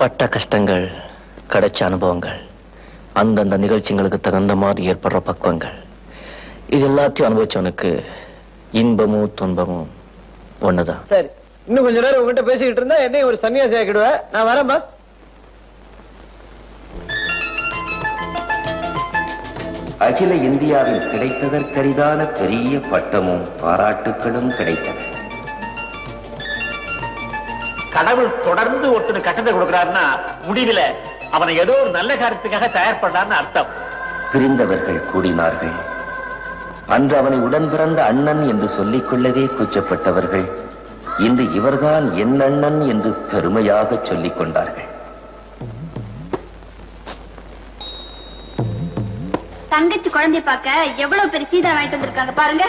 பட்ட கஷ்டங்கள், கிடைச்ச அனுபவங்கள், அந்தந்த நிகழ்ச்சிகளுக்கு தகுந்த மாதிரி ஏற்படுற பக்குவங்கள், இது எல்லாத்தையும் அனுபவிச்சவனுக்கு இன்பமும் துன்பமும் ஒண்ணுதான். சரி, இன்னும் கொஞ்ச நேரம் உங்ககிட்ட பேசிக்கிட்டு இருந்தா என்னையும் ஒரு சன்னியாசி ஆக்கிடுவேன். நான் வரேன்பா. அகில இந்தியாவில் கிடைத்ததற்கரிதான பெரிய பட்டமும் பாராட்டுகளும் கிடைத்தன. கடவுள் தொடர்ந்து ஒருத்தர் கட்டத்தை கொடுக்கிறாருன்னா முடிவில் அவனை ஏதோ ஒரு நல்ல காரியத்துக்காக தயார் பண்றான்னு அர்த்தம். பிரிந்தவர்கள் கூடினார்கள். அன்று அவனை உடன் பிறந்த அண்ணன் என்று சொல்லிக் கொள்ளவே கூச்சப்பட்டவர்கள் இன்று இவர்தான் என் அண்ணன் என்று பெருமையாக சொல்லிக் கொண்டார்கள். தங்கச்சி குழந்தை பார்க்க எவ்வளவு பெரிய சீதா வாங்கிட்டு வந்திருக்காங்க பாருங்க.